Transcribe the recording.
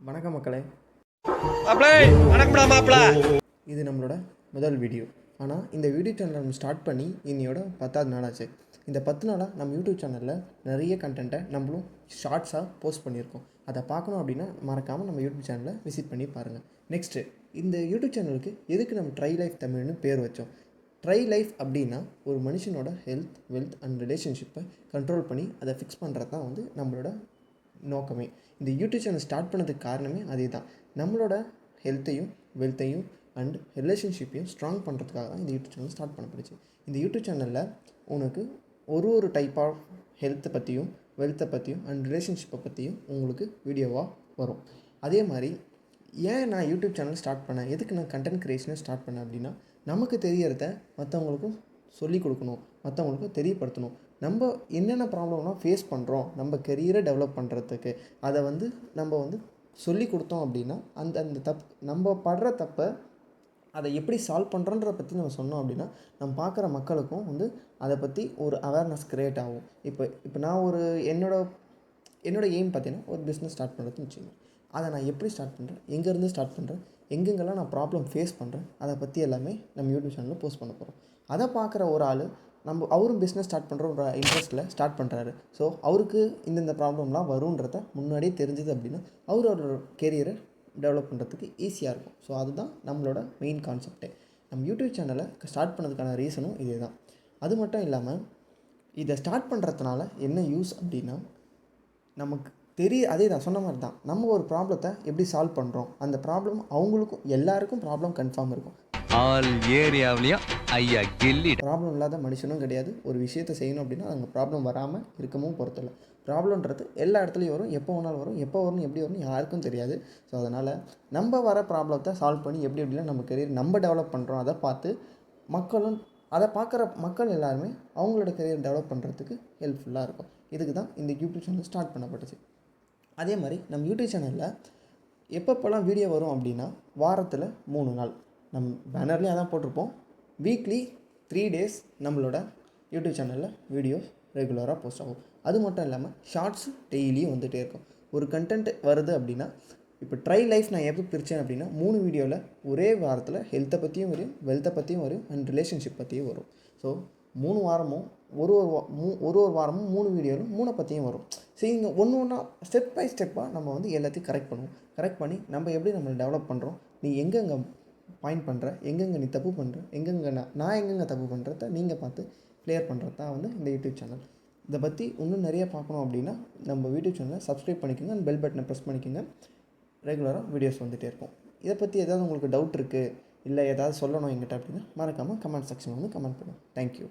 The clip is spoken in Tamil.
வணக்கம் மக்களே. வணக்கம்டா மாப்பிள. இது நம்மளோட முதல் வீடியோ. ஆனால் இந்த வீடியோ சேனல் நம்ம ஸ்டார்ட் பண்ணி இன்னையோட 10வது நாளாச்சு. இந்த 10 நாளாக நம்ம யூடியூப் சேனலில் நிறைய கண்டென்ட்டை நம்மளும் ஷார்ட்ஸாக போஸ்ட் பண்ணியிருக்கோம். அதை பார்க்கணும் அப்படின்னா மறக்காமல் நம்ம யூடியூப் சேனலை விசிட் பண்ணி பாருங்கள். நெக்ஸ்ட்டு, இந்த யூடியூப் சேனலுக்கு எதுக்கு நம்ம ட்ரை லைஃப் தமிழ்னு பேர் வச்சோம்? ட்ரை லைஃப் அப்படின்னா ஒரு மனுஷனோட ஹெல்த், வெல்த் அண்ட் ரிலேஷன்ஷிப்பை கண்ட்ரோல் பண்ணி அதை ஃபிக்ஸ் பண்ணுறது தான் நம்மளோட நோக்கமே. இந்த யூடியூப் சேனல் ஸ்டார்ட் பண்ணதுக்கு காரணமே அதே தான். நம்மளோட ஹெல்த்தையும், வெல்த்தையும் அண்ட் ரிலேஷன்ஷிப்பையும் ஸ்ட்ராங் பண்ணுறதுக்காக தான் இந்த யூடியூப் சேனல் ஸ்டார்ட் பண்ணப்படுச்சு. இந்த யூடியூப் சேனலில் உனக்கு ஒரு டைப் ஆஃப் ஹெல்த்தை பற்றியும், வெல்த்தை பற்றியும் அண்ட் ரிலேஷன்ஷிப்பை பற்றியும் உங்களுக்கு வீடியோவாக வரும். அதே மாதிரி ஏன் நான் யூடியூப் சேனல் ஸ்டார்ட் பண்ணேன், எதுக்கு நான் கண்டென்ட் க்ரியேஷனை ஸ்டார்ட் பண்ணேன் அப்படின்னா, நமக்கு தெரியறத மற்றவங்களுக்கும் சொல்லிக் கொடுக்கணும், மற்றவங்களுக்கும் தெரியப்படுத்தணும். நம்ம என்னென்ன ப்ராப்ளம்லாம் ஃபேஸ் பண்ணுறோம் நம்ம கெரியரை டெவலப் பண்ணுறதுக்கு, அதை நம்ம சொல்லி கொடுத்தோம் அப்படின்னா அந்த அந்த நம்ம படுற தப்பை அதை எப்படி சால்வ் பண்ணுறன்றதை பற்றி நம்ம சொன்னோம் அப்படின்னா நம்ம பார்க்குற மக்களுக்கும் அதை பற்றி ஒரு அவேர்னஸ் க்ரியேட் ஆகும். இப்போ நான் என்னோட எய்ம் பார்த்தீங்கன்னா ஒரு பிஸ்னஸ் ஸ்டார்ட் பண்ணுறதுன்னு வச்சுக்கோங்க. அதை நான் எப்படி ஸ்டார்ட் பண்ணுறேன், எங்கேருந்து ஸ்டார்ட் பண்ணுறேன், எங்கெங்கெல்லாம் நான் ப்ராப்ளம் ஃபேஸ் பண்ணுறேன், அதை பற்றி எல்லாமே நம்ம யூடியூப் சேனலில் போஸ்ட் பண்ண போகிறோம். அதை பார்க்குற ஒரு ஆள் அவரும் பிஸ்னஸ் ஸ்டார்ட் பண்ணுற ஒரு இன்ட்ரெஸ்ட்டில் ஸ்டார்ட் பண்ணுறாரு. ஸோ அவருக்கு இந்த ப்ராப்ளம்லாம் வருன்றத முன்னாடியே தெரிஞ்சுது அப்படின்னா அவரோட கெரியரை டெவலப் பண்ணுறதுக்கு ஈஸியாக இருக்கும். ஸோ அதுதான் நம்மளோட மெயின் கான்செப்டே. நம்ம யூடியூப் சேனலை ஸ்டார்ட் பண்ணதுக்கான ரீசனும் இதே தான். அது மட்டும் இல்லாமல் இதை ஸ்டார்ட் பண்ணுறதுனால என்ன யூஸ் அப்படின்னா, நமக்கு அதே தான் சொன்ன மாதிரி தான், நம்ம ஒரு ப்ராப்ளத்தை எப்படி சால்வ் பண்ணுறோம், அந்த ப்ராப்ளம் அவங்களுக்கும் எல்லாருக்கும் ப்ராப்ளம் கன்ஃபார்ம் இருக்கும். ஆல் ஏரியாவிலையும் ஐயா கில்லி ப்ராப்ளம் இல்லாத மனுஷனும் கிடையாது. ஒரு விஷயத்தை செய்யணும் அப்படின்னா அங்கே ப்ராப்ளம் வராமல் இருக்கவும் பொறுத்தில்லை. ப்ராப்ளம்ன்றது எல்லா இடத்துலையும் வரும், எப்போ வேணாலும் வரும், எப்போ வரணும் எப்படி வரணும் யாருக்கும் தெரியாது. ஸோ அதனால் நம்ம வர ப்ராப்ளத்தை சால்வ் பண்ணி எப்படிலாம் நம்ம கெரியர் நம்ம டெவலப் பண்ணுறோம், அதை பார்த்து மக்களும், அதை பார்க்குற மக்கள் எல்லாருமே அவங்களோட கெரியர் டெவலப் பண்ணுறதுக்கு ஹெல்ப்ஃபுல்லாக இருக்கும். இதுக்கு தான் இந்த யூடியூப் சேனல் ஸ்டார்ட் பண்ணப்பட்டுச்சு. அதே மாதிரி நம்ம யூடியூப் சேனலில் எப்பப்போலாம் வீடியோ வரும் அப்படின்னா வாரத்தில் 3 நாள் நம்ம பேனர்லேயும் அதான் போட்டிருப்போம். வீக்லி 3 days நம்மளோட யூடியூப் சேனலில் வீடியோஸ் ரெகுலராக போஸ்ட் ஆகும். அது மட்டும் இல்லாமல் ஷார்ட்ஸ் டெய்லியும் வந்துகிட்டே இருக்கும். ஒரு கண்டென்ட் வருது அப்படின்னா, இப்போ ட்ரை லைஃப் நான் எப்படி பிரித்தேன் அப்படின்னா 3 வீடியோவில் ஒரே வாரத்தில் ஹெல்த்தை பற்றியும் வரும், வெல்த்தை பற்றியும் வரும் அண்ட் ரிலேஷன்ஷிப் பற்றியும் வரும். ஸோ 3 வாரமும் ஒரு வாரமும் 3 வீடியோவில் 3 பற்றியும் வரும். சரி, இங்கே ஒன்றா ஸ்டெப் பை ஸ்டெப்பாக நம்ம எல்லாத்தையும் கரெக்ட் பண்ணி நம்ம எப்படி நம்மளை டெவலப் பண்ணுறோம், நீ எங்கெங்கே பாயிண்ட் பண்ணுற, எங்கெங்கே நீ தப்பு பண்ணுற, எங்கெங்கே நான் எங்கெங்கே தப்பு பண்ணுறத நீங்கள் பார்த்து கிளியர் பண்ணுறது தான் இந்த யூடியூப் சேனல். இதை பற்றி இன்னும் நிறைய பார்க்கணும் அப்படின்னா நம்ம யூடியூப் சேனலை சப்ஸ்கிரைப் பண்ணிக்கோங்க அண்ட் பெல் பட்டனை ப்ரெஸ் பண்ணிக்கோங்க. ரெகுலராக வீடியோஸ் வந்துகிட்டே இருக்கும். இதை பற்றி ஏதாவது உங்களுக்கு டவுட் இருக்குது, இல்லை ஏதாவது சொல்லணும் என்கிட்ட அப்படின்னா மறக்காமல் கமெண்ட் செக்ஷன் கமெண்ட் பண்ணுங்கள். தேங்க்யூ.